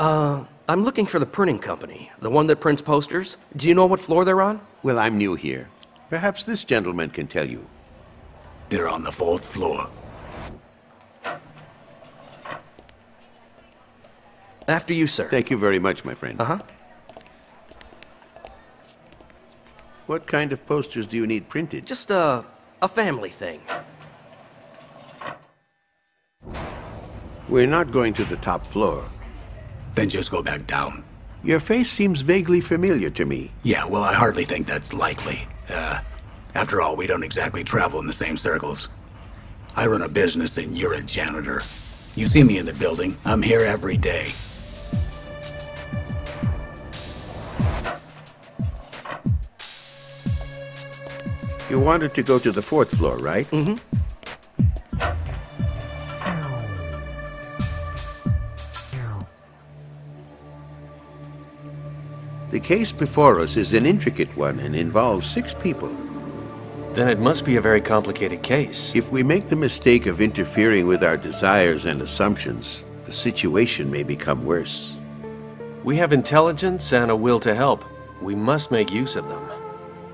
I'm looking for the printing company, the one that prints posters. Do you know what floor they're on? Well, I'm new here. Perhaps this gentleman can tell you. They're on the 4th floor. After you, sir. Thank you very much, my friend. Uh-huh. What kind of posters do you need printed? Just a family thing. We're not going to the top floor. Then just go back down. Your face seems vaguely familiar to me. Yeah, well, I hardly think that's likely. After all, we don't exactly travel in the same circles. I run a business and you're a janitor. You see me in the building. I'm here every day. You wanted to go to the 4th floor, right? Mm-hmm. The case before us is an intricate one and involves 6 people. Then it must be a very complicated case. If we make the mistake of interfering with our desires and assumptions, the situation may become worse. We have intelligence and a will to help. We must make use of them.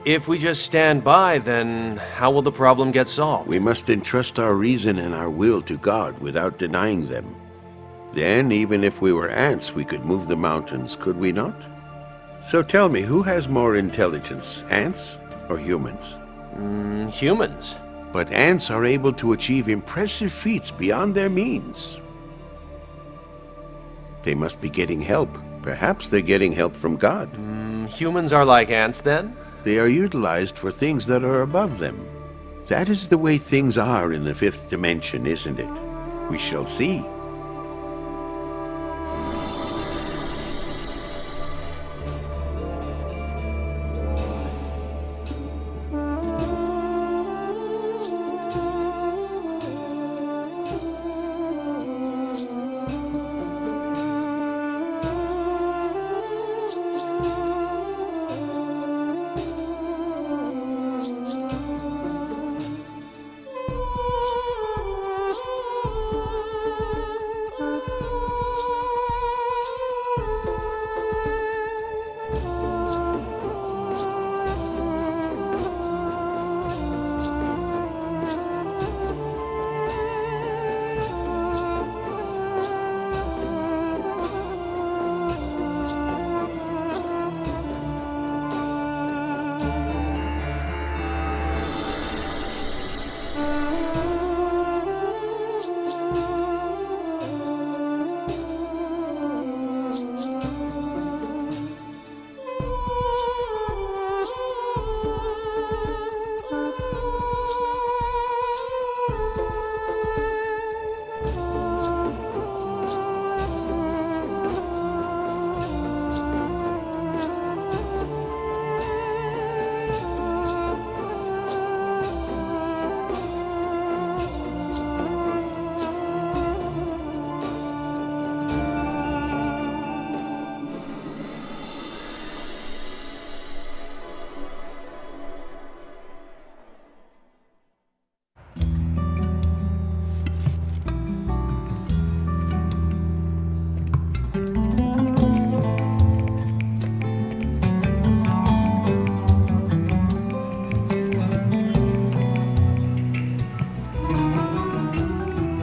If we just stand by, then how will the problem get solved? We must entrust our reason and our will to God without denying them. Then, even if we were ants, we could move the mountains, could we not? So tell me, who has more intelligence, ants or humans? Humans. But ants are able to achieve impressive feats beyond their means. They must be getting help. Perhaps they're getting help from God. Humans are like ants, then? They are utilized for things that are above them. That is the way things are in the 5th dimension, isn't it? We shall see.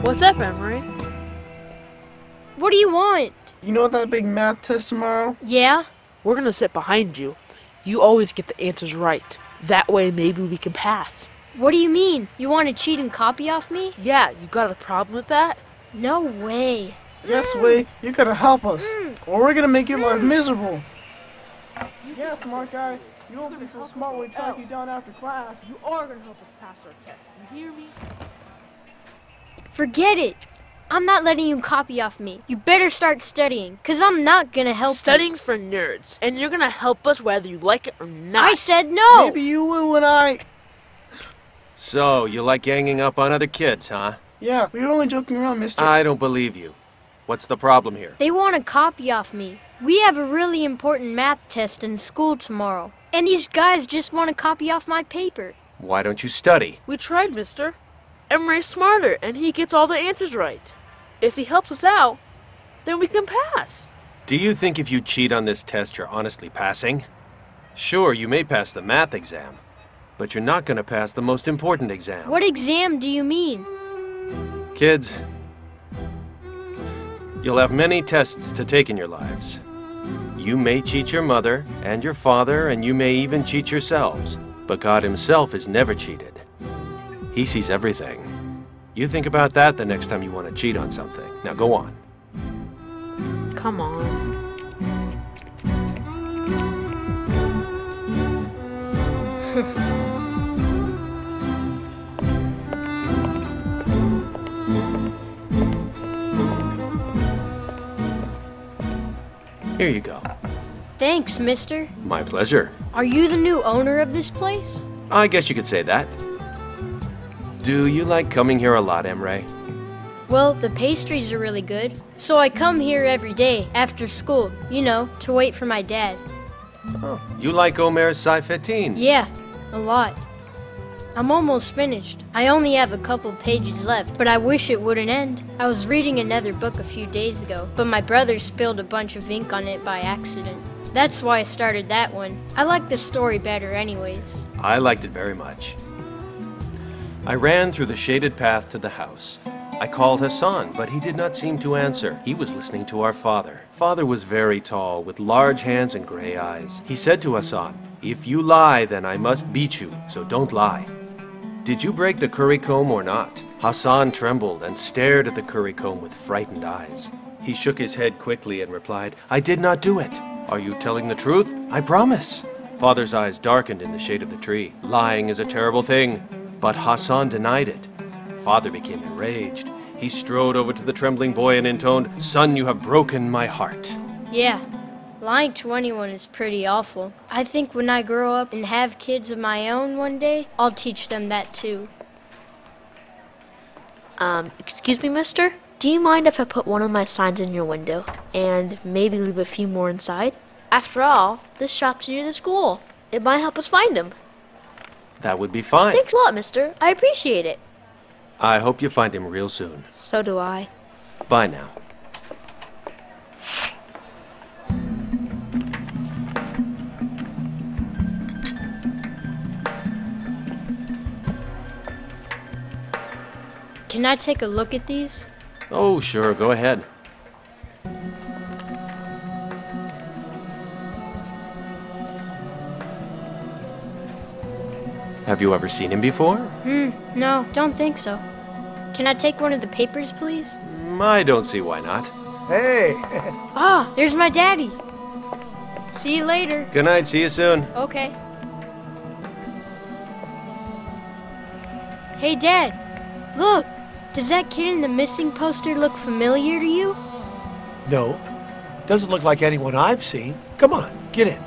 What's up, Emery? What do you want? You know that big math test tomorrow? Yeah? We're gonna sit behind you. You always get the answers right. That way maybe we can pass. What do you mean? You want to cheat and copy off me? Yeah, you got a problem with that? No way. Yes, we. You gotta help us, or we're gonna make your life miserable. Yeah, smart guy. You won't be so smart when we track you down after class. You are gonna help us pass our test. You hear me? Forget it. I'm not letting you copy off me. You better start studying, because I'm not going to help Studying's for nerds, and you're gonna help us whether you like it or you. not. I said no. Maybe you will when I... So, you like ganging up on other kids, huh? Yeah, we were only joking around, mister. I don't believe you. What's the problem here? They want to copy off me. We have a really important math test in school tomorrow, and these guys just want to copy off my paper. Why don't you study? We tried, mister. Emery's smarter, and he gets all the answers right. If he helps us out, then we can pass. Do you think if you cheat on this test, you're honestly passing? Sure, you may pass the math exam, but you're not going to pass the most important exam. What exam do you mean? Kids, you'll have many tests to take in your lives. You may cheat your mother and your father, and you may even cheat yourselves. But God himself is never cheated. He sees everything. You think about that the next time you want to cheat on something. Now go on. Come on. Here you go. Thanks, mister. My pleasure. Are you the new owner of this place? I guess you could say that. Do you like coming here a lot, Emre? Well, the pastries are really good. So I come here every day after school, you know, to wait for my dad. Oh, you like Omer's Saifetin? Yeah, a lot. I'm almost finished. I only have a couple pages left, but I wish it wouldn't end. I was reading another book a few days ago, but my brother spilled a bunch of ink on it by accident. That's why I started that one. I like the story better anyways. I liked it very much. I ran through the shaded path to the house. I called Hassan, but he did not seem to answer. He was listening to our father. Father was very tall, with large hands and gray eyes. He said to Hassan, "If you lie, then I must beat you, so don't lie." Did you break the curry comb or not? Hassan trembled and stared at the curry comb with frightened eyes. He shook his head quickly and replied, "I did not do it." "Are you telling the truth?" "I promise." Father's eyes darkened in the shade of the tree. Lying is a terrible thing, but Hassan denied it. Father became enraged. He strode over to the trembling boy and intoned, "Son, you have broken my heart." Yeah, lying to anyone is pretty awful. I think when I grow up and have kids of my own one day, I'll teach them that too. Excuse me, mister? Do you mind if I put one of my signs in your window and maybe leave a few more inside? After all, this shop's near the school. It might help us find him. That would be fine. Thanks a lot, mister. I appreciate it. I hope you find him real soon. So do I. Bye now. Can I take a look at these? Oh, sure, go ahead. Have you ever seen him before? No, don't think so. Can I take one of the papers, please? I don't see why not. Hey! Ah, there's my daddy. See you later. Good night, see you soon. Okay. Hey, Dad. Look, does that kid in the missing poster look familiar to you? No, doesn't look like anyone I've seen. Come on, get in.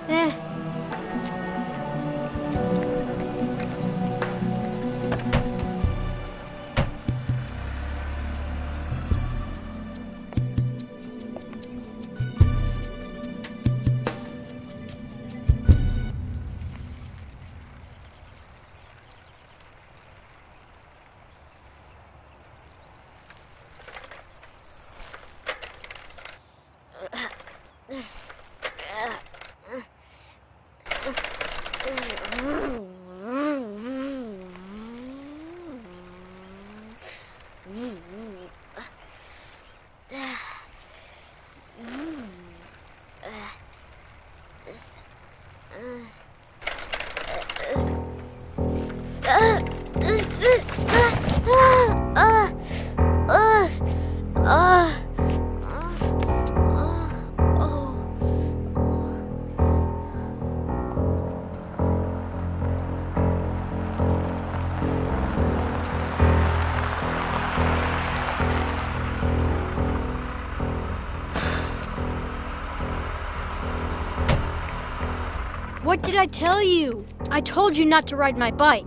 What did I tell you? I told you not to ride my bike.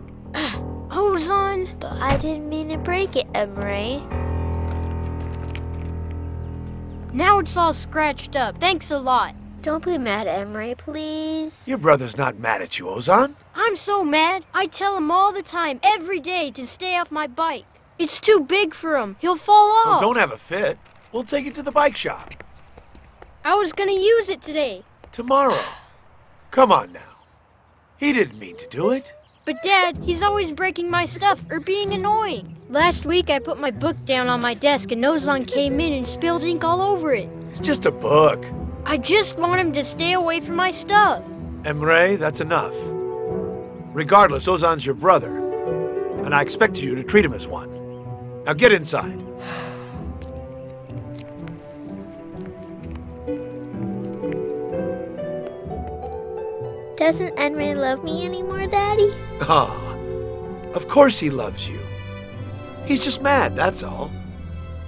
Ozan. But I didn't mean to break it, Emre. Now it's all scratched up. Thanks a lot. Don't be mad, Emre, please. Your brother's not mad at you, Ozan. I'm so mad. I tell him all the time, every day, to stay off my bike. It's too big for him. He'll fall Well, off. don't have a fit. We'll take you to the bike shop. I was gonna use it today. Tomorrow. Come on now. He didn't mean to do it. But Dad, he's always breaking my stuff or being annoying. Last week I put my book down on my desk and Ozan came in and spilled ink all over it. It's just a book. I just want him to stay away from my stuff. Emre, that's enough. Regardless, Ozan's your brother, and I expect you to treat him as one. Now get inside. Doesn't Emre love me anymore, Daddy? Ah, of course he loves you. He's just mad, that's all.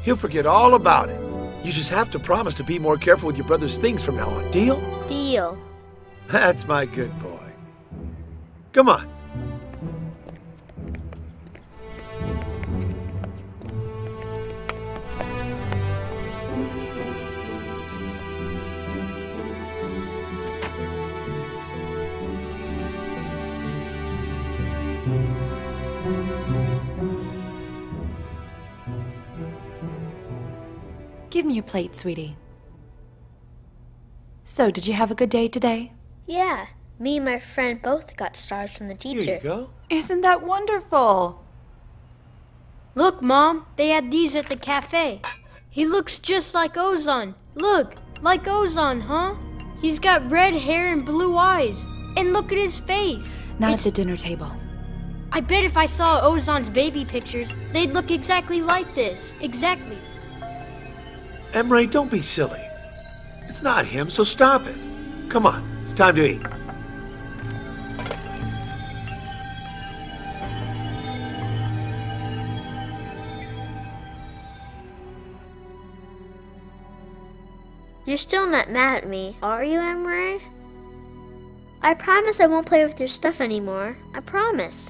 He'll forget all about it. You just have to promise to be more careful with your brother's things from now on, deal? Deal. That's my good boy. Come on. Give me your plate, sweetie. So, did you have a good day today? Yeah. Me and my friend both got stars from the teacher. Here you go. Isn't that wonderful? Look, Mom, they had these at the cafe. He looks just like Ozan. Look, like Ozan, huh? He's got red hair and blue eyes. And look at his face. Not at the dinner table. I bet if I saw Ozan's baby pictures, they'd look exactly like this. Exactly. Emre, don't be silly. It's not him, so stop it. Come on, it's time to eat. You're still not mad at me, are you, Emre? I promise I won't play with your stuff anymore. I promise.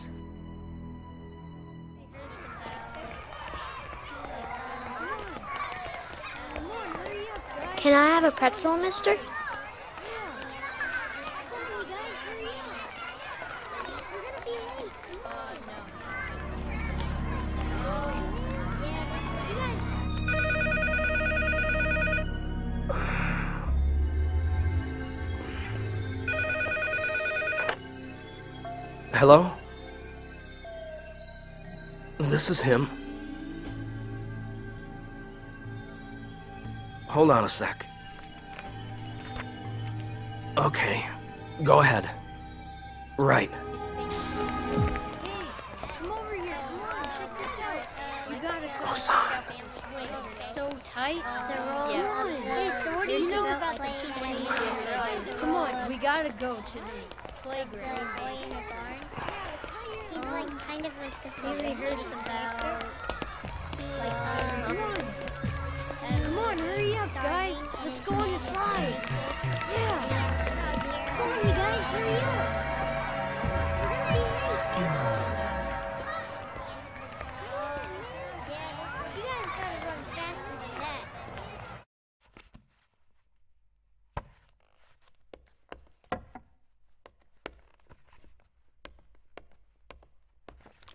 Can I have a pretzel, mister? Hello? This is him. Hold on a sec. Okay, go ahead. Right. Come over here. Come on, check this out. You gotta go. Ozan. So tight. They're all Yeah. Hey, so what do you think about the teacher? Come on, we gotta go to the playground. He's like kind of a sophisticated about Come on. Come on, hurry up, guys. Let's go on the slide. Yeah. Come on, you guys, hurry up. You guys gotta run faster than that.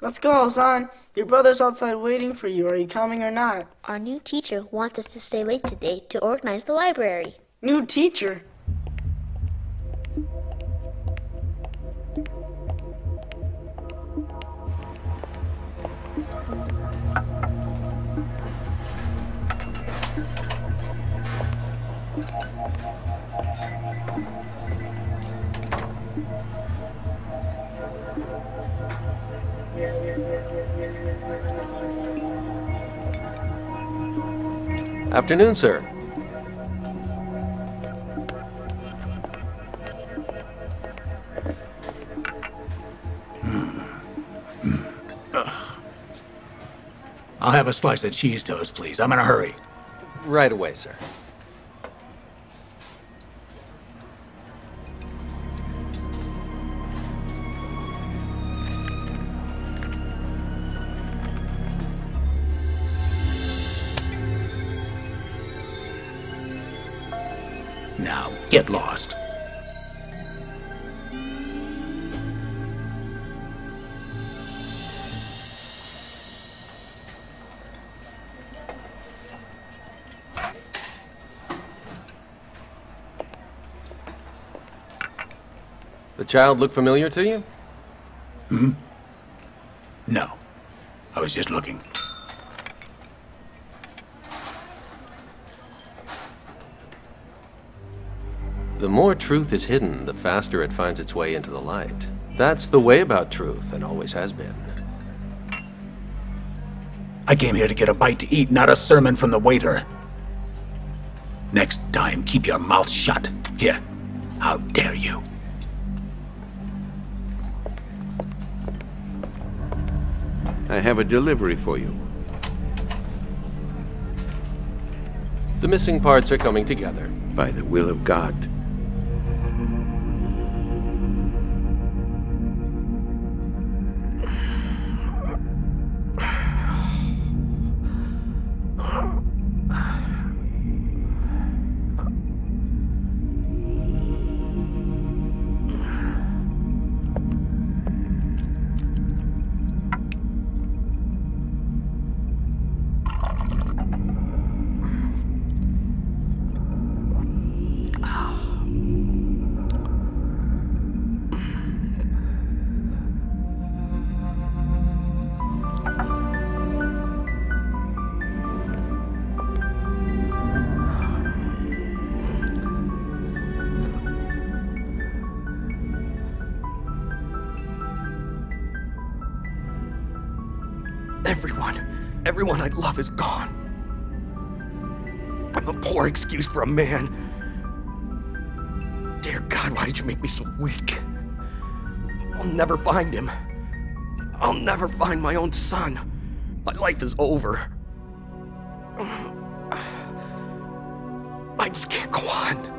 Let's go, Ozan. Your brother's outside waiting for you. Are you coming or not? Our new teacher wants us to stay late today to organize the library. New teacher? Afternoon, sir. I'll have a slice of cheese toast, please. I'm in a hurry. Right away, sir. Now, get lost. The child look familiar to you? No. I was just looking. The more truth is hidden, the faster it finds its way into the light. That's the way about truth, and always has been. I came here to get a bite to eat, not a sermon from the waiter. Next time, keep your mouth shut. Here, how dare you? I have a delivery for you. The missing parts are coming together. By the will of God. Everyone I love is gone. I'm a poor excuse for a man. Dear God, why did you make me so weak? I'll never find him. I'll never find my own son. My life is over. I just can't go on.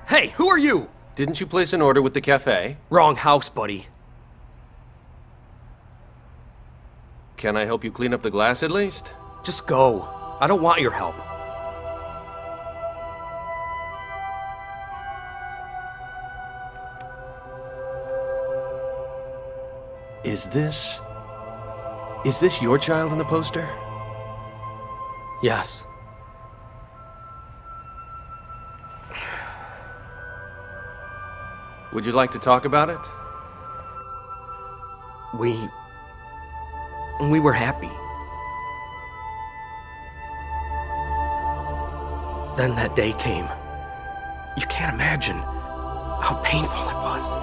Hey, who are you? Didn't you place an order with the cafe? Wrong house, buddy. Can I help you clean up the glass at least? Just go. I don't want your help. Is this your child in the poster? Yes. Would you like to talk about it? We were happy. Then that day came. You can't imagine how painful it was.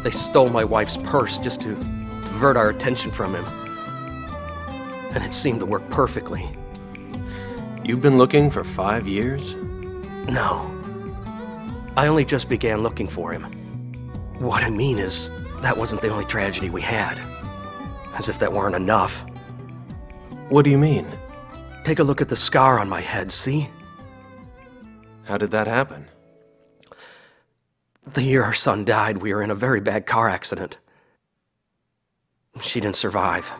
They stole my wife's purse just to divert our attention from him. And it seemed to work perfectly. You've been looking for 5 years? No. I only just began looking for him. What I mean is, that wasn't the only tragedy we had. As if that weren't enough. What do you mean? Take a look at the scar on my head, see? How did that happen? The year our son died, we were in a very bad car accident. She didn't survive.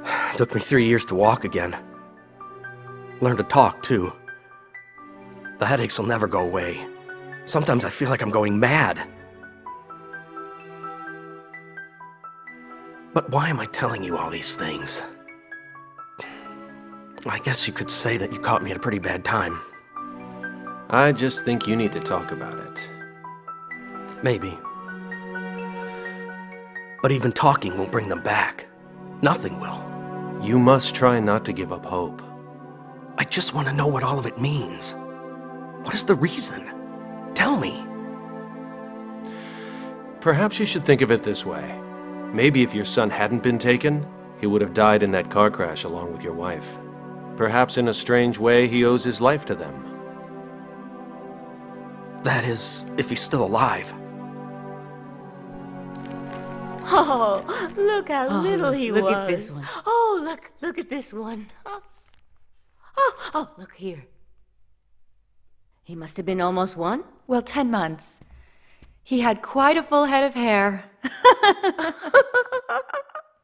It took me 3 years to walk again. Learned to talk, too. The headaches will never go away. Sometimes I feel like I'm going mad. But why am I telling you all these things? I guess you could say that you caught me at a pretty bad time. I just think you need to talk about it. Maybe. But even talking won't bring them back. Nothing will. You must try not to give up hope. I just want to know what all of it means. What is the reason? Tell me. Perhaps you should think of it this way. Maybe if your son hadn't been taken, he would have died in that car crash along with your wife. Perhaps in a strange way, he owes his life to them. That is, if he's still alive. Oh, look how little he was. Look at this one. Oh, look at this one. Oh, look here. He must have been almost 1? Well, 10 months. He had quite a full head of hair.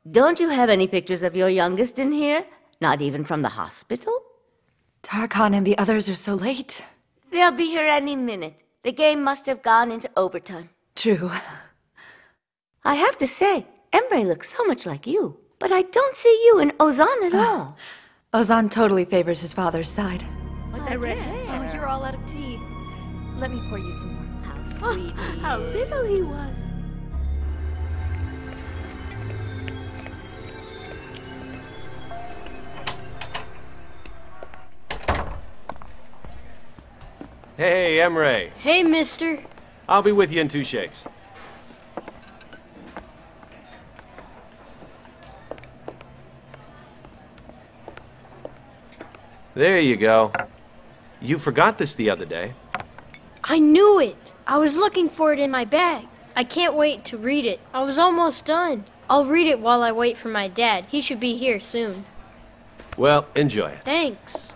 Don't you have any pictures of your youngest in here? Not even from the hospital? Tarkhan and the others are so late. They'll be here any minute. The game must have gone into overtime. True. I have to say, Emre looks so much like you. But I don't see you and Ozan at all. Ozan totally favors his father's side. What a red hair. Oh, you're all out of tea. Let me pour you some more. How sweet. How little he was. Hey, Emre. Hey, mister. I'll be with you in 2 shakes. There you go. You forgot this the other day. I knew it. I was looking for it in my bag. I can't wait to read it. I was almost done. I'll read it while I wait for my dad. He should be here soon. Well, enjoy it. Thanks.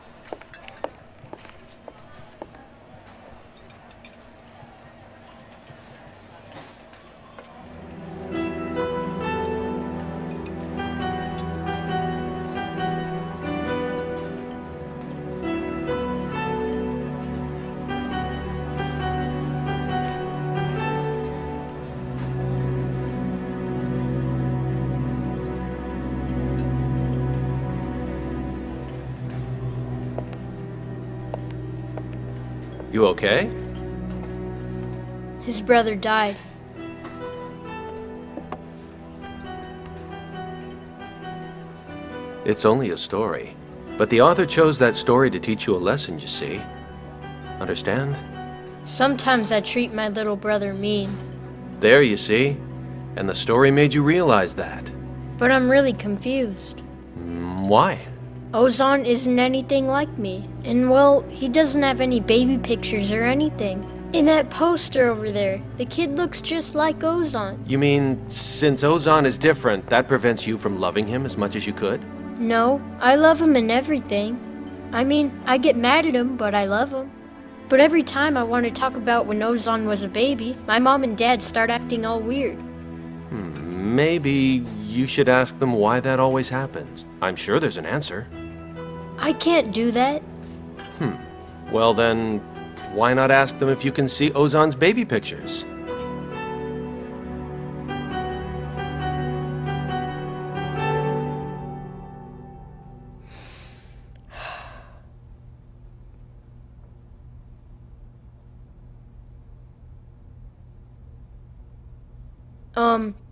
You okay? His brother died. It's only a story. But the author chose that story to teach you a lesson, you see. Understand? Sometimes I treat my little brother mean. There, you see. And the story made you realize that. But I'm really confused. Why? Ozan isn't anything like me. And well, he doesn't have any baby pictures or anything. In that poster over there, the kid looks just like Ozan. You mean, since Ozan is different, that prevents you from loving him as much as you could? No, I love him and everything. I mean, I get mad at him, but I love him. But every time I want to talk about when Ozan was a baby, my mom and dad start acting all weird. Maybe you should ask them why that always happens. I'm sure there's an answer. I can't do that. Well then, why not ask them if you can see Ozan's baby pictures?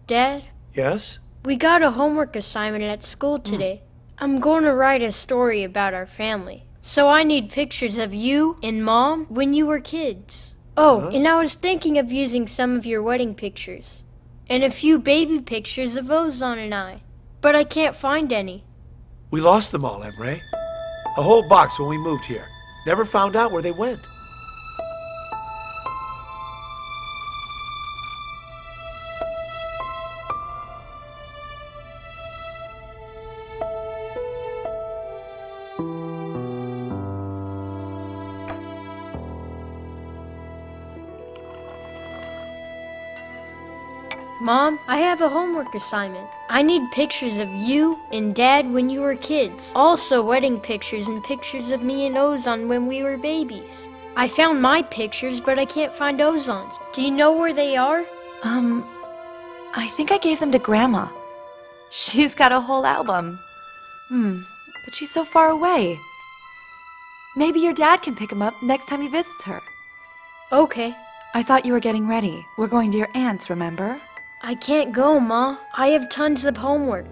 Dad? Yes? We got a homework assignment at school today. I'm going to write a story about our family. So I need pictures of you and Mom when you were kids. Oh, and I was thinking of using some of your wedding pictures. And a few baby pictures of Ozan and I. But I can't find any. We lost them all, Emre. A whole box when we moved here. Never found out where they went. Mom, I have a homework assignment. I need pictures of you and Dad when you were kids. Also wedding pictures and pictures of me and Ozan when we were babies. I found my pictures, but I can't find Ozan's. Do you know where they are? I think I gave them to Grandma. She's got a whole album. But she's so far away. Maybe your dad can pick them up next time he visits her. Okay. I thought you were getting ready. We're going to your aunt's, remember? I can't go, Ma. I have tons of homework.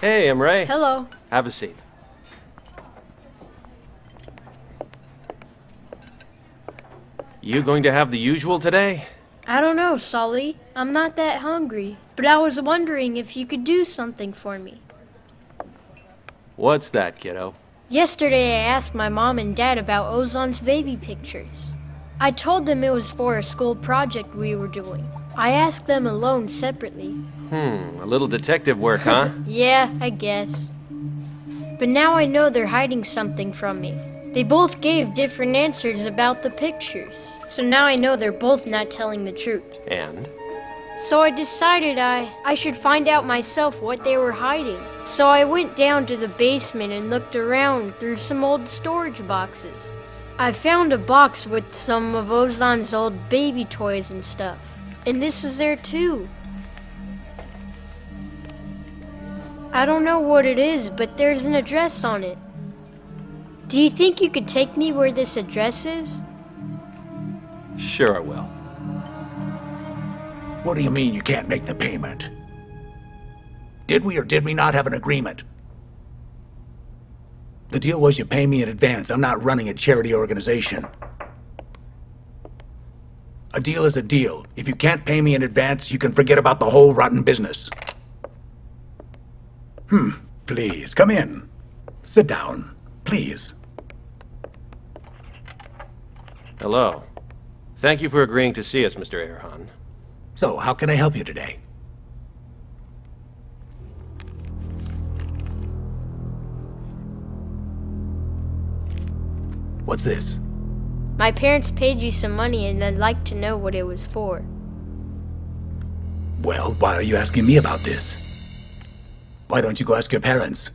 Hey, Emre. Hello. Have a seat. You going to have the usual today? I don't know, Sully. I'm not that hungry. But I was wondering if you could do something for me. What's that, kiddo? Yesterday I asked my mom and dad about Ozan's baby pictures. I told them it was for a school project we were doing. I asked them alone separately. A little detective work, huh? Yeah, I guess. But now I know they're hiding something from me. They both gave different answers about the pictures. So now I know they're both not telling the truth. And? So I decided I should find out myself what they were hiding. So I went down to the basement and looked around through some old storage boxes. I found a box with some of Ozan's old baby toys and stuff. And this was there too. I don't know what it is, but there's an address on it. Do you think you could take me where this address is? Sure I will. What do you mean you can't make the payment? Did we or did we not have an agreement? The deal was you pay me in advance. I'm not running a charity organization. A deal is a deal. If you can't pay me in advance, you can forget about the whole rotten business. Please, come in. Sit down, please. Hello. Thank you for agreeing to see us, Mr. Erhan. So, how can I help you today? What's this? My parents paid you some money and I'd like to know what it was for. Well, why are you asking me about this? Why don't you go ask your parents?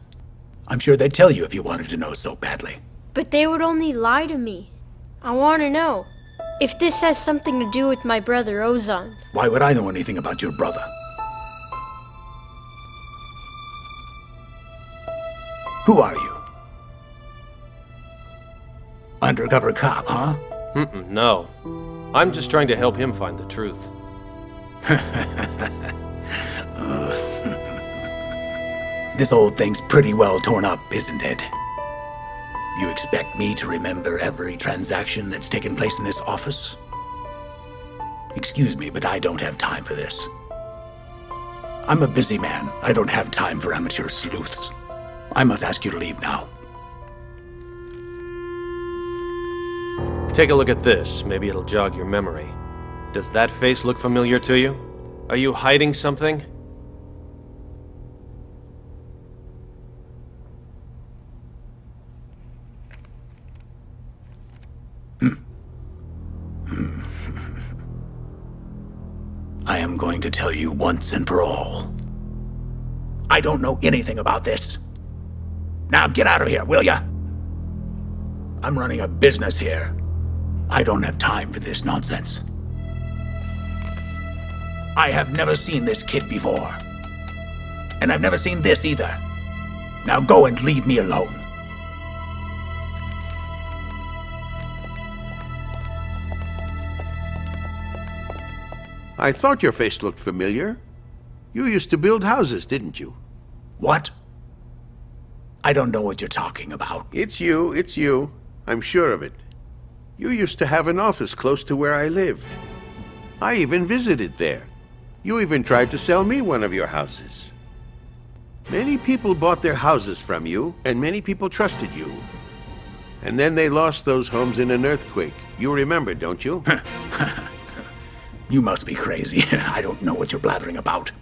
I'm sure they'd tell you if you wanted to know so badly. But they would only lie to me. I want to know. If this has something to do with my brother Ozan. Why would I know anything about your brother? Who are you? Undercover cop, huh? No. I'm just trying to help him find the truth. This old thing's pretty well torn up, isn't it? You expect me to remember every transaction that's taken place in this office? Excuse me, but I don't have time for this. I'm a busy man. I don't have time for amateur sleuths. I must ask you to leave now. Take a look at this. Maybe it'll jog your memory. Does that face look familiar to you? Are you hiding something? I am going to tell you once and for all. I don't know anything about this. Now get out of here, will ya? I'm running a business here. I don't have time for this nonsense. I have never seen this kid before. And I've never seen this either. Now go and leave me alone. I thought your face looked familiar. You used to build houses, didn't you? What? I don't know what you're talking about. It's you. I'm sure of it. You used to have an office close to where I lived. I even visited there. You even tried to sell me one of your houses. Many people bought their houses from you, and many people trusted you. And then they lost those homes in an earthquake. You remember, don't you? You must be crazy. I don't know what you're blathering about.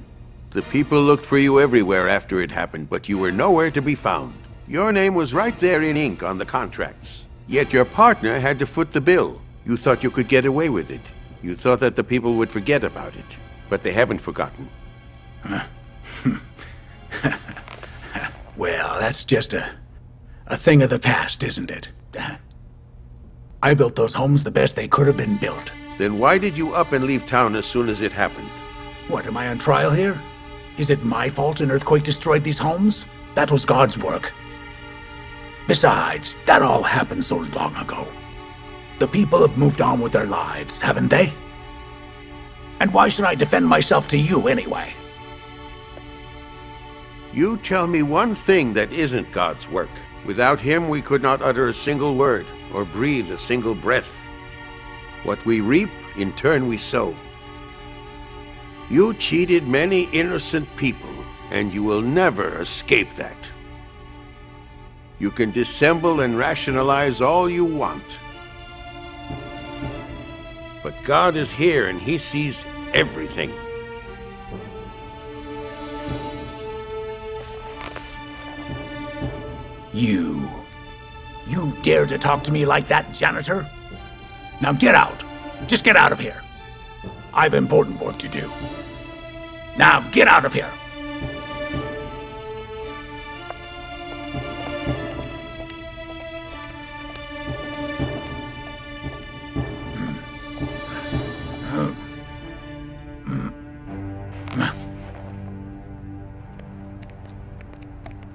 The people looked for you everywhere after it happened, but you were nowhere to be found. Your name was right there in ink on the contracts. Yet your partner had to foot the bill. You thought you could get away with it. You thought that the people would forget about it. But they haven't forgotten. Well, that's just a thing of the past, isn't it? I built those homes the best they could have been built. Then why did you up and leave town as soon as it happened? What, am I on trial here? Is it my fault an earthquake destroyed these homes? That was God's work. Besides, that all happened so long ago. The people have moved on with their lives, haven't they? And why should I defend myself to you anyway? You tell me one thing that isn't God's work. Without him, we could not utter a single word or breathe a single breath. What we reap, in turn we sow. You cheated many innocent people, and you will never escape that. You can dissemble and rationalize all you want. But God is here, and he sees everything. You dare to talk to me like that, janitor? Now get out. Just get out of here. I've important work to do. Now get out of here.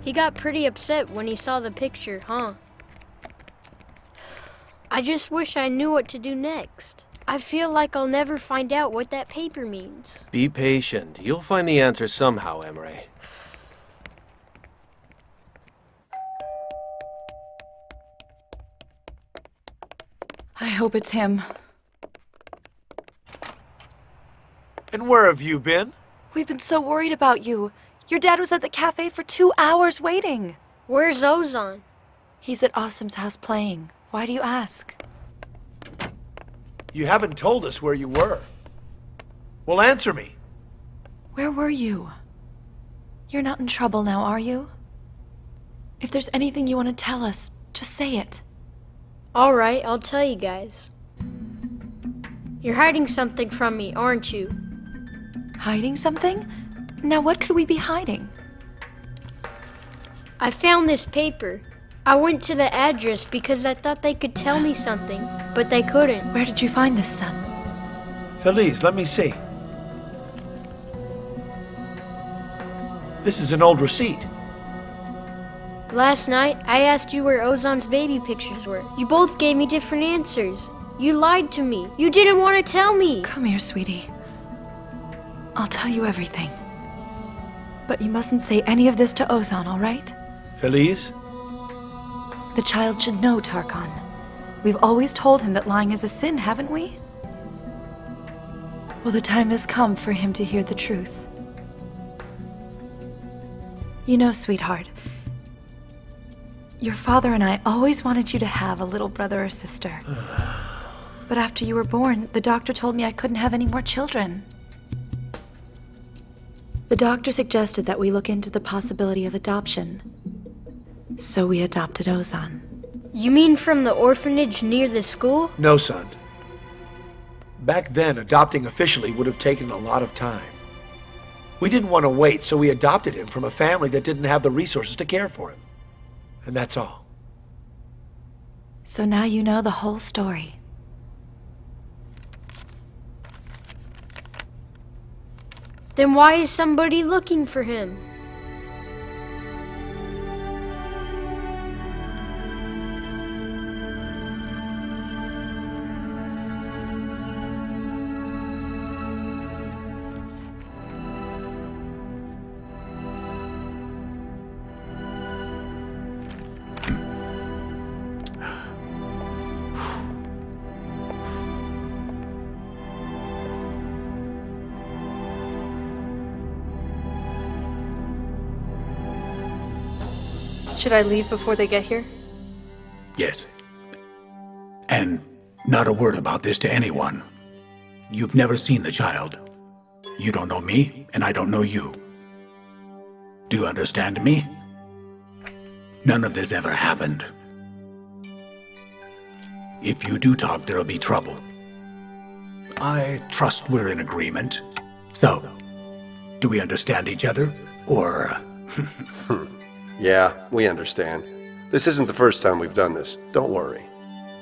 He got pretty upset when he saw the picture, huh? I just wish I knew what to do next. I feel like I'll never find out what that paper means. Be patient. You'll find the answer somehow, Emre. I hope it's him. And where have you been? We've been so worried about you. Your dad was at the cafe for 2 hours waiting. Where's Ozan? He's at Asim's house playing. Why do you ask? You haven't told us where you were. Well, answer me. Where were you? You're not in trouble now, are you? If there's anything you want to tell us, just say it. All right, I'll tell you guys. You're hiding something from me, aren't you? Hiding something? Now what could we be hiding? I found this paper. I went to the address because I thought they could tell me something, but they couldn't. Where did you find this, son? Feliz, let me see. This is an old receipt. Last night, I asked you where Ozan's baby pictures were. You both gave me different answers. You lied to me. You didn't want to tell me. Come here, sweetie. I'll tell you everything. But you mustn't say any of this to Ozan, all right? Feliz? The child should know, Tarkan. We've always told him that lying is a sin, haven't we? Well, the time has come for him to hear the truth. You know, sweetheart, your father and I always wanted you to have a little brother or sister. But after you were born, the doctor told me I couldn't have any more children. The doctor suggested that we look into the possibility of adoption. So we adopted Ozan. You mean from the orphanage near the school? No, son. Back then, adopting officially would have taken a lot of time. We didn't want to wait, so we adopted him from a family that didn't have the resources to care for him. And that's all. So now you know the whole story. Then why is somebody looking for him? Should I leave before they get here? Yes. And not a word about this to anyone. You've never seen the child. You don't know me, and I don't know you. Do you understand me? None of this ever happened. If you do talk, there'll be trouble. I trust we're in agreement. So, do we understand each other, or... Yeah, we understand. This isn't the first time we've done this. Don't worry.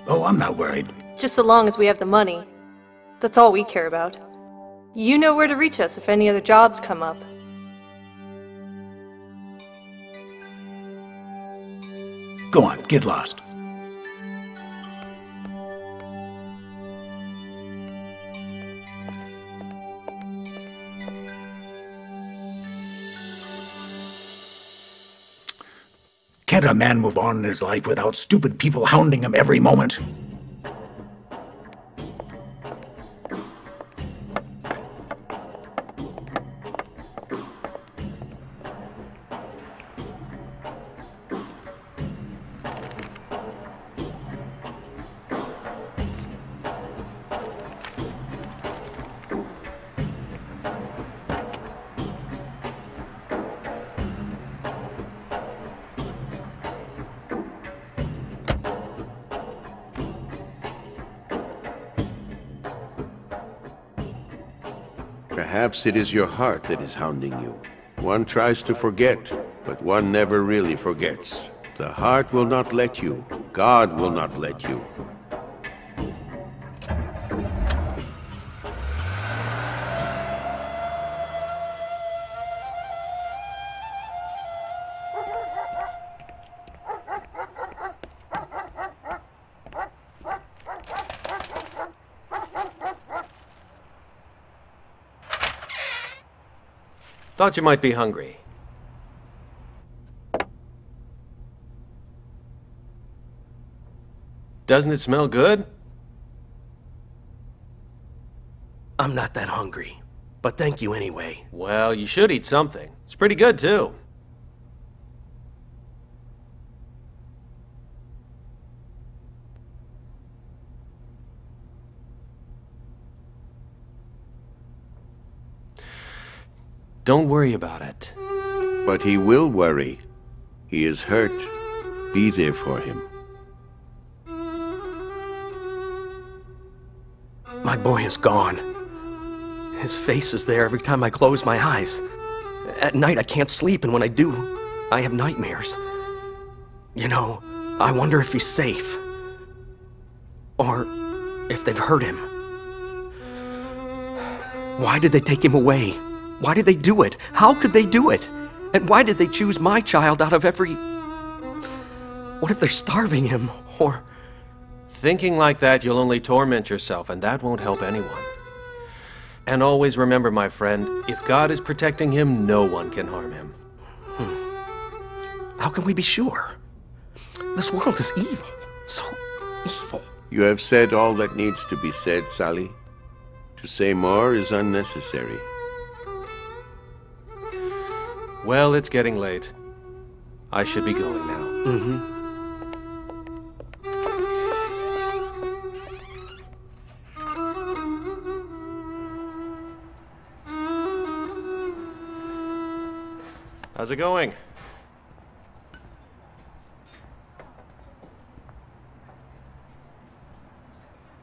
Oh, I'm not worried. Just so long as we have the money. That's all we care about. You know where to reach us if any other jobs come up. Go on, get lost. Can't a man move on in his life without stupid people hounding him every moment? Perhaps it is your heart that is hounding you. One tries to forget, but one never really forgets. The heart will not let you. God will not let you. Thought you might be hungry. Doesn't it smell good? I'm not that hungry, but thank you anyway. Well, you should eat something. It's pretty good, too. Don't worry about it. But he will worry. He is hurt. Be there for him. My boy is gone. His face is there every time I close my eyes. At night I can't sleep, and when I do, I have nightmares. You know, I wonder if he's safe. Or if they've hurt him. Why did they take him away? Why did they do it? How could they do it? And why did they choose my child out of every... What if they're starving him, or... Thinking like that, you'll only torment yourself, and that won't help anyone. And always remember, my friend, if God is protecting him, no one can harm him. How can we be sure? This world is evil. So evil. You have said all that needs to be said, Sally. To say more is unnecessary. Well, it's getting late. I should be going now. How's it going?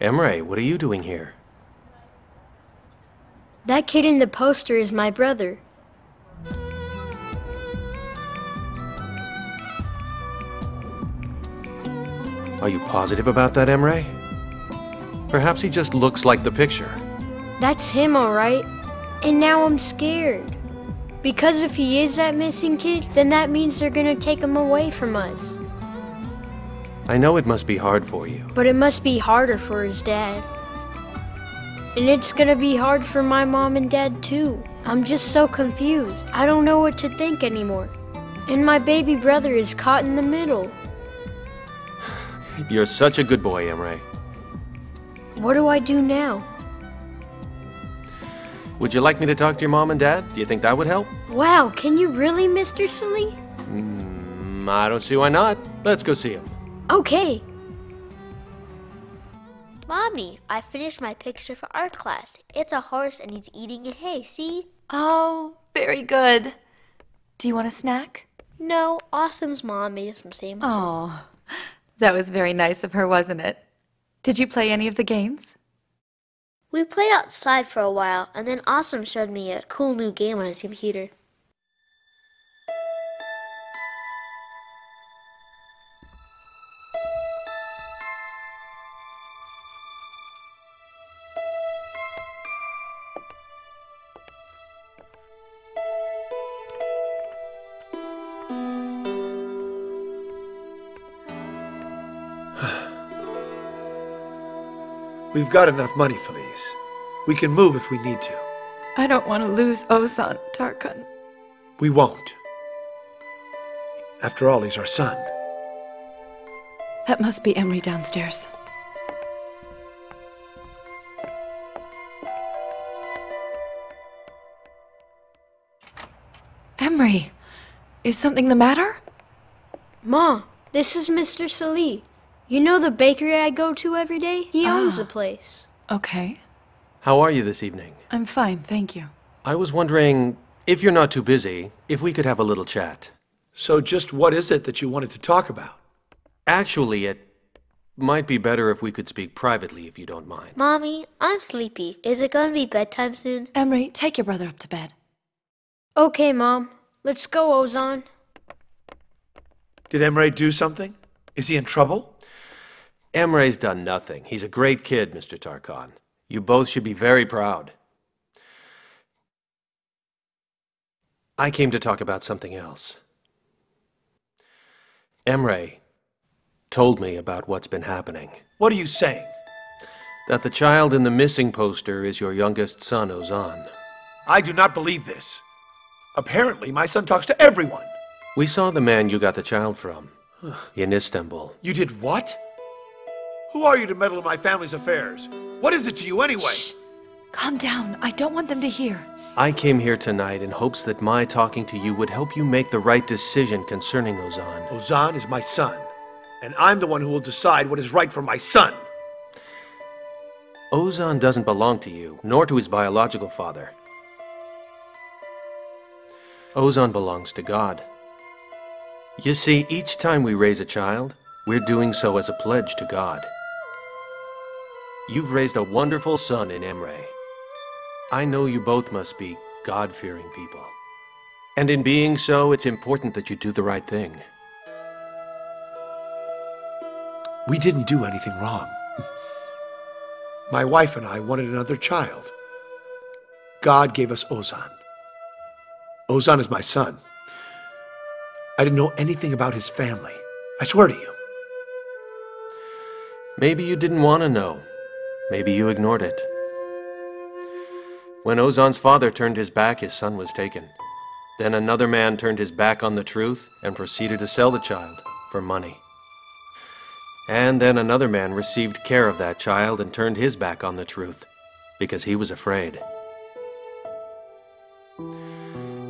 Emre, what are you doing here? That kid in the poster is my brother. Are you positive about that, Emre? Perhaps he just looks like the picture. That's him, all right. And now I'm scared. Because if he is that missing kid, then that means they're gonna take him away from us. I know it must be hard for you. But it must be harder for his dad. And it's gonna be hard for my mom and dad too. I'm just so confused. I don't know what to think anymore. And my baby brother is caught in the middle. You're such a good boy, Emre. What do I do now? Would you like me to talk to your mom and dad? Do you think that would help? Wow, can you really, Mr. Sully? I don't see why not. Let's go see him. Okay. Mommy, I finished my picture for art class. It's a horse and he's eating a hay, see? Oh, very good. Do you want a snack? No, Awesome's mom made us some sandwiches. Oh, that was very nice of her, wasn't it? Did you play any of the games? We played outside for a while, and then Awesome showed me a cool new game on his computer. We've got enough money, Felice. We can move if we need to. I don't want to lose Ozan, Tarkan. We won't. After all, he's our son. That must be Emre downstairs. Emre, is something the matter? Ma, this is Mr. Sully. You know the bakery I go to every day? He owns the place. Okay. How are you this evening? I'm fine, thank you. I was wondering, if you're not too busy, if we could have a little chat. So just what is it that you wanted to talk about? Actually, it might be better if we could speak privately, if you don't mind. Mommy, I'm sleepy. Is it gonna be bedtime soon? Emre, take your brother up to bed. Okay, Mom. Let's go, Ozan. Did Emre do something? Is he in trouble? Emre's done nothing. He's a great kid, Mr. Tarkan. You both should be very proud. I came to talk about something else. Emre told me about what's been happening. What are you saying? That the child in the missing poster is your youngest son, Ozan. I do not believe this. Apparently, my son talks to everyone. We saw the man you got the child from in Istanbul. You did what? Who are you to meddle in my family's affairs? What is it to you anyway? Shh. Calm down. I don't want them to hear. I came here tonight in hopes that my talking to you would help you make the right decision concerning Ozan. Ozan is my son, and I'm the one who will decide what is right for my son. Ozan doesn't belong to you, nor to his biological father. Ozan belongs to God. You see, each time we raise a child, we're doing so as a pledge to God. You've raised a wonderful son in Emre. I know you both must be God-fearing people. And in being so, it's important that you do the right thing. We didn't do anything wrong. My wife and I wanted another child. God gave us Ozan. Ozan is my son. I didn't know anything about his family. I swear to you. Maybe you didn't want to know. Maybe you ignored it. When Ozan's father turned his back, his son was taken. Then another man turned his back on the truth and proceeded to sell the child for money. And then another man received care of that child and turned his back on the truth because he was afraid.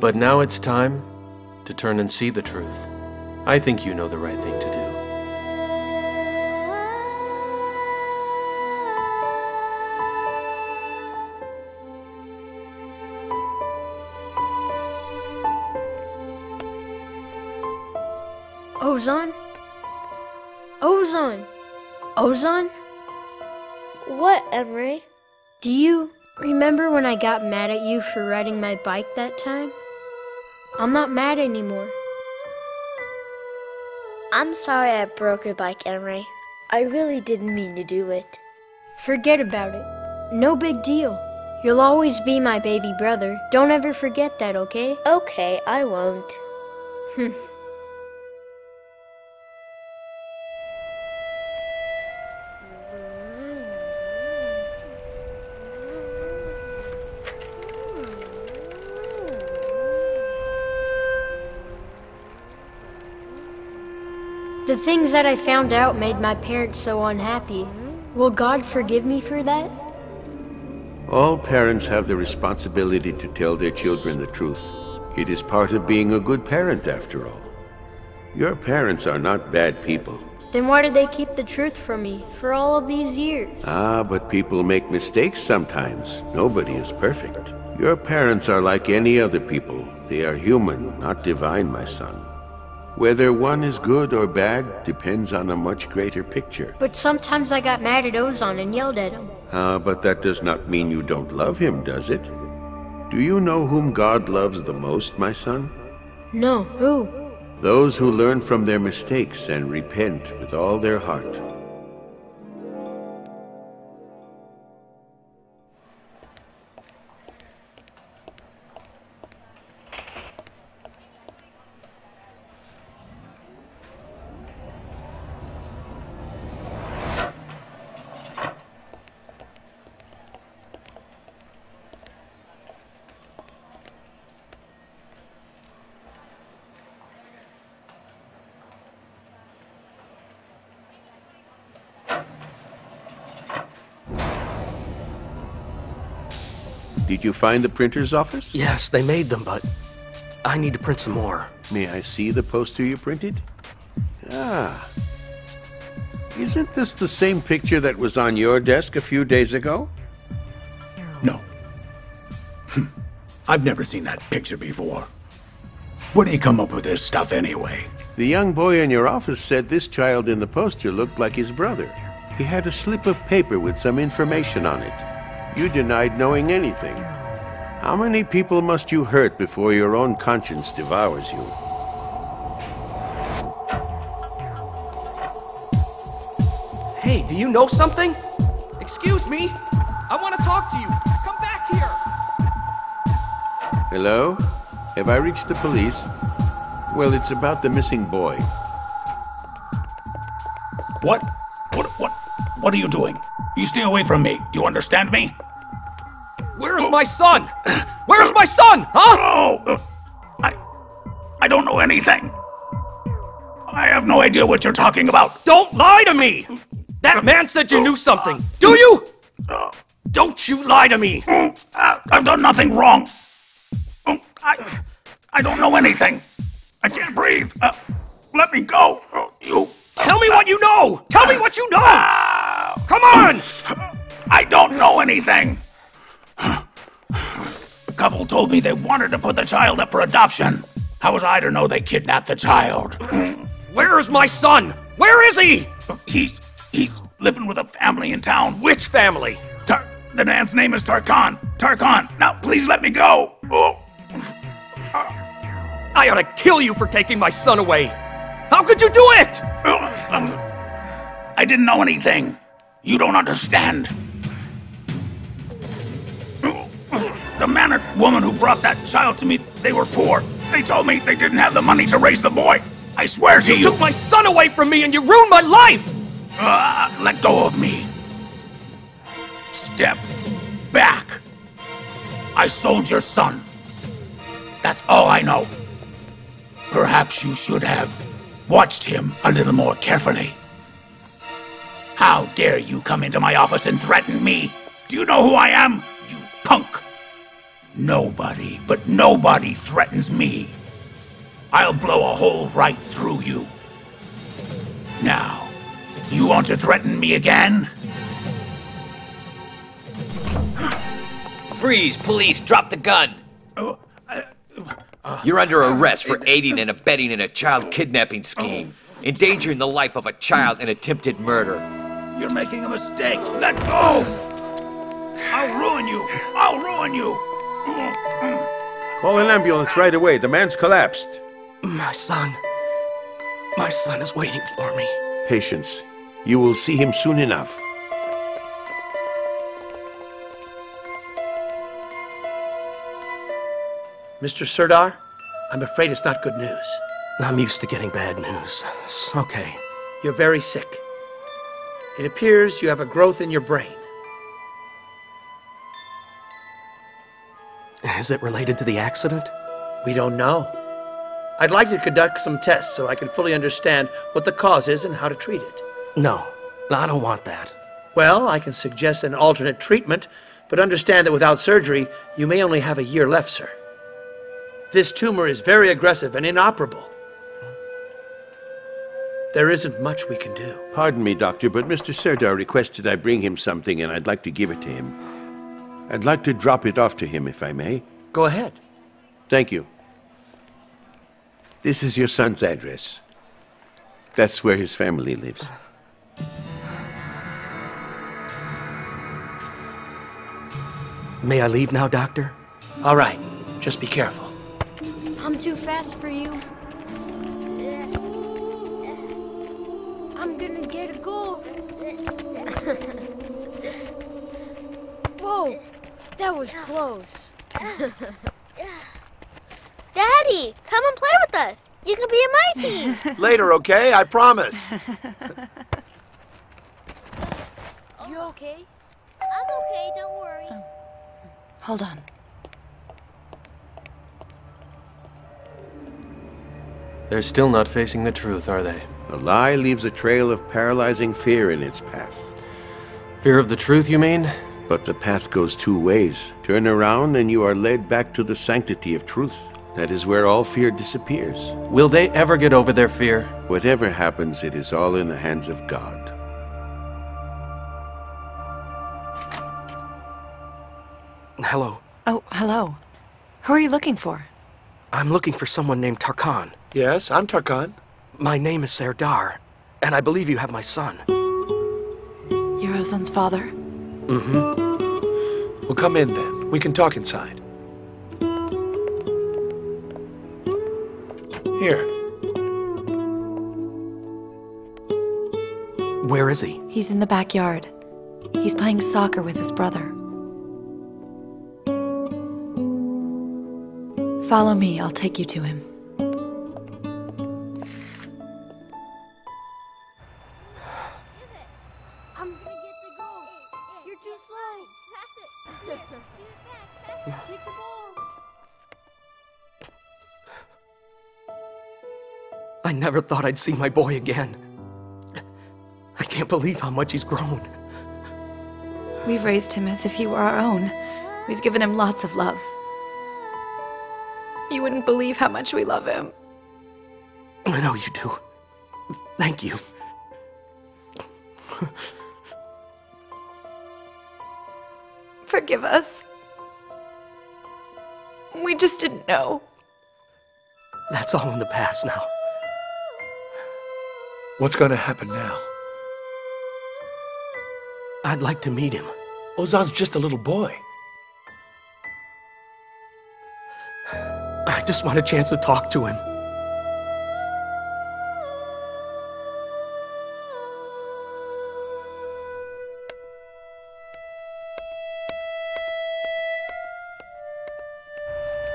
But now it's time to turn and see the truth. I think you know the right thing to do. Ozan? Ozan? Ozan? What, Emery? Do you remember when I got mad at you for riding my bike that time? I'm not mad anymore. I'm sorry I broke your bike, Emery. I really didn't mean to do it. Forget about it. No big deal. You'll always be my baby brother. Don't ever forget that, okay? Okay, I won't. The things that I found out made my parents so unhappy. Will God forgive me for that? All parents have the responsibility to tell their children the truth. It is part of being a good parent, after all. Your parents are not bad people. Then why did they keep the truth from me for all of these years? Ah, but people make mistakes sometimes. Nobody is perfect. Your parents are like any other people. They are human, not divine, my son. Whether one is good or bad depends on a much greater picture. But sometimes I got mad at Ozan and yelled at him. But that does not mean you don't love him, does it? Do you know whom God loves the most, my son? No, who? Those who learn from their mistakes and repent with all their heart. Did you find the printer's office? Yes, they made them, but I need to print some more. May I see the poster you printed? Ah. Isn't this the same picture that was on your desk a few days ago? No. I've never seen that picture before. Where do you come up with this stuff anyway? The young boy in your office said this child in the poster looked like his brother. He had a slip of paper with some information on it. You denied knowing anything. How many people must you hurt before your own conscience devours you? Hey, do you know something? Excuse me. I want to talk to you. Come back here. Hello? Have I reached the police? Well, it's about the missing boy. What? What are you doing? You stay away from me. Do you understand me? Where's my son? Where's my son? Huh? Oh, I don't know anything. I have no idea what you're talking about. Don't lie to me! That man said you knew something. Do you? Don't you lie to me! I've done nothing wrong. I don't know anything. I can't breathe. Let me go. You... Tell me what you know! Tell me what you know! Come on! I don't know anything. The couple told me they wanted to put the child up for adoption. How was I to know they kidnapped the child? Where is my son? Where is he? He's living with a family in town. Which family? The man's name is Tarkan. Tarkan, now please let me go. I ought to kill you for taking my son away. How could you do it? I didn't know anything. You don't understand. The man and woman who brought that child to me, they were poor. They told me they didn't have the money to raise the boy. I swear to you. You took my son away from me and you ruined my life! Let go of me. Step back. I sold your son. That's all I know. Perhaps you should have watched him a little more carefully. How dare you come into my office and threaten me? Do you know who I am, you punk? Nobody, but nobody threatens me. I'll blow a hole right through you. Now, you want to threaten me again? Freeze, police, drop the gun. You're under arrest for aiding and abetting in a child kidnapping scheme, endangering the life of a child and attempted murder. You're making a mistake. Let go! I'll ruin you! I'll ruin you! Call an ambulance right away. The man's collapsed. My son is waiting for me. Patience. You will see him soon enough. Mr. Serdar, I'm afraid it's not good news. I'm used to getting bad news. It's okay. You're very sick. It appears you have a growth in your brain. Is it related to the accident? We don't know. I'd like to conduct some tests so I can fully understand what the cause is and how to treat it. No, I don't want that. Well, I can suggest an alternate treatment, but understand that without surgery, you may only have a year left, sir. This tumor is very aggressive and inoperable. There isn't much we can do. Pardon me, Doctor, but Mr. Serdar requested I bring him something, and I'd like to give it to him. I'd like to drop it off to him, if I may. Go ahead. Thank you. This is your son's address. That's where his family lives. May I leave now, Doctor? All right. Just be careful. I'm too fast for you. I'm gonna get a goal. Whoa, that was close. Daddy, come and play with us. You can be in my team. Later, okay? I promise. You okay? I'm okay, don't worry. Hold on. They're still not facing the truth, are they? A lie leaves a trail of paralyzing fear in its path. Fear of the truth, you mean? But the path goes two ways. Turn around and you are led back to the sanctity of truth. That is where all fear disappears. Will they ever get over their fear? Whatever happens, it is all in the hands of God. Hello. Oh, hello. Who are you looking for? I'm looking for someone named Tarkan. Yes, I'm Tarkan. My name is Serdar, and I believe you have my son. You're Ozan's father? Mm-hmm. Well, come in then. We can talk inside. Here. Where is he? He's in the backyard. He's playing soccer with his brother. Follow me, I'll take you to him. I'm gonna get the goal. You're too slow. Pass it. Take the ball. I never thought I'd see my boy again. I can't believe how much he's grown. We've raised him as if he were our own. We've given him lots of love. You wouldn't believe how much we love him. I know you do. Thank you. Forgive us. We just didn't know. That's all in the past now. What's going to happen now? I'd like to meet him. Ozan's just a little boy. I just want a chance to talk to him.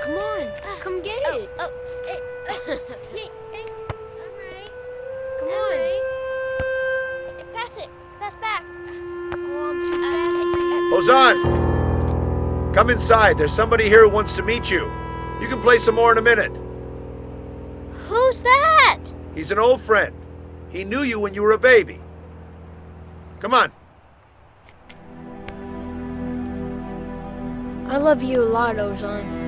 Come on, come get it. Come on. Pass it. Pass back. Ozan! Come inside. There's somebody here who wants to meet you. You can play some more in a minute. Who's that? He's an old friend. He knew you when you were a baby. Come on. I love you a lot, Ozan.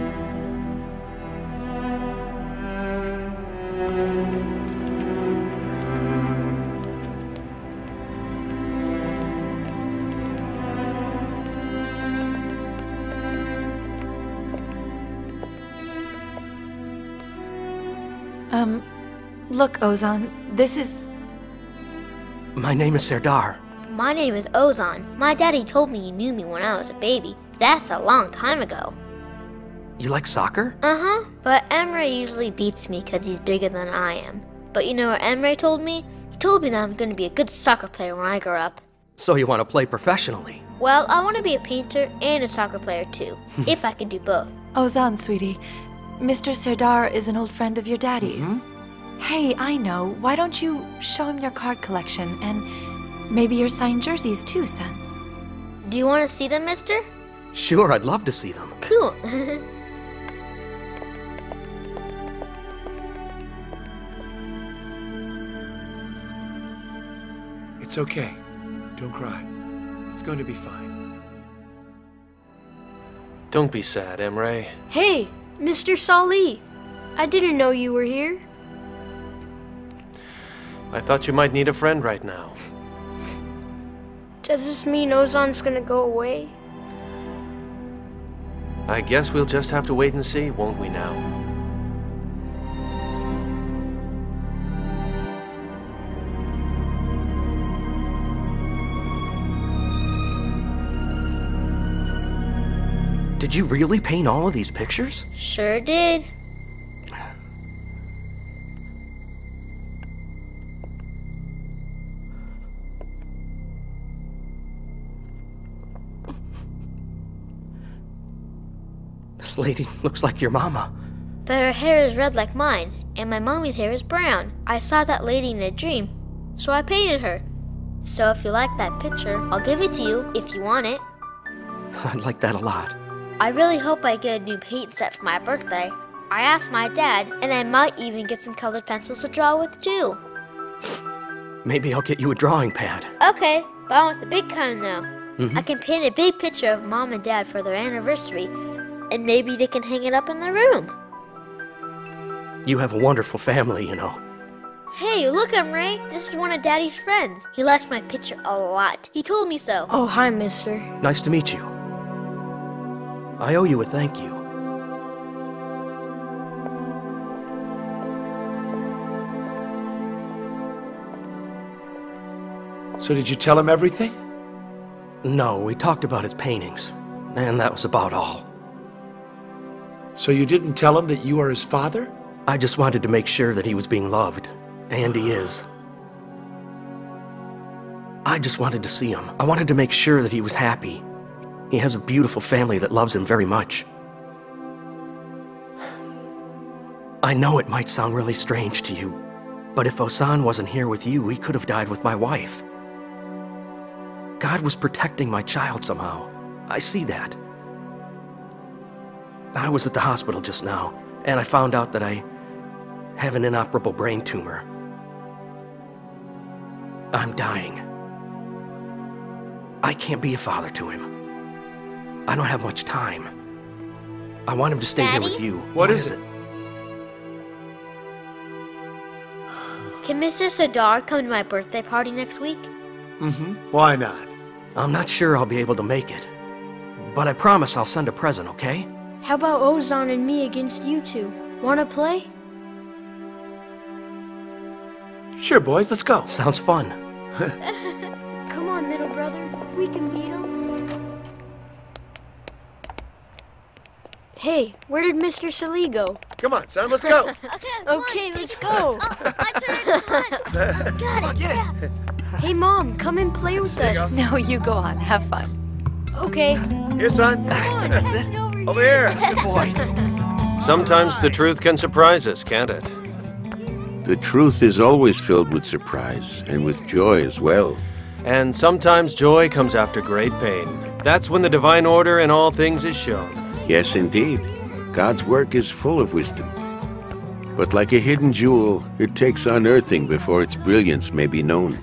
Look, Ozan, this is... My name is Serdar. My name is Ozan. My daddy told me he knew me when I was a baby. That's a long time ago. You like soccer? Uh-huh. But Emre usually beats me because he's bigger than I am. But you know what Emre told me? He told me that I'm going to be a good soccer player when I grow up. So you want to play professionally? Well, I want to be a painter and a soccer player too, if I can do both. Ozan, sweetie, Mr. Serdar is an old friend of your daddy's. Hey, I know. Why don't you show him your card collection and maybe your signed jerseys too, son? Do you want to see them, mister? Sure, I'd love to see them. Cool. It's okay. Don't cry. It's going to be fine. Don't be sad, Emre. Hey, Mr. Salih. I didn't know you were here. I thought you might need a friend right now. Does this mean Ozan's gonna go away? I guess we'll just have to wait and see, won't we now? Did you really paint all of these pictures? Sure did. This lady looks like your mama. But her hair is red like mine, and my mommy's hair is brown. I saw that lady in a dream, so I painted her. So if you like that picture, I'll give it to you if you want it. I'd like that a lot. I really hope I get a new paint set for my birthday. I asked my dad, and I might even get some colored pencils to draw with too. Maybe I'll get you a drawing pad. Okay, but I want the big kind now. I can paint a big picture of Mom and Dad for their anniversary, and maybe they can hang it up in their room. You have a wonderful family, you know. Hey, look, Emre. This is one of Daddy's friends. He likes my picture a lot. He told me so. Oh, hi, mister. Nice to meet you. I owe you a thank you. So did you tell him everything? No, we talked about his paintings, and that was about all. So you didn't tell him that you are his father? I just wanted to make sure that he was being loved, and he is. I just wanted to see him. I wanted to make sure that he was happy. He has a beautiful family that loves him very much. I know it might sound really strange to you, but if Ozan wasn't here with you, he could have died with my wife. God was protecting my child somehow. I see that. I was at the hospital just now, and I found out that I have an inoperable brain tumor. I'm dying. I can't be a father to him. I don't have much time. I want him to stay here with you. What is it? Can Mr. Serdar come to my birthday party next week? Why not? I'm not sure I'll be able to make it, but I promise I'll send a present, okay? How about Ozan and me against you two? Wanna play? Sure, boys, let's go. Sounds fun. Come on, little brother. We can beat him. Hey, where did Mr. Salih go? Come on, son, let's go. Okay, let's go. Come on, get it. Hey, Mom, come and play with us. No, you go on. Have fun. Okay. Here, son. That's it. Over here. Good boy. Sometimes the truth can surprise us, can't it? The truth is always filled with surprise, and with joy as well. And sometimes joy comes after great pain. That's when the divine order in all things is shown. Yes, indeed. God's work is full of wisdom. But like a hidden jewel, it takes unearthing before its brilliance may be known.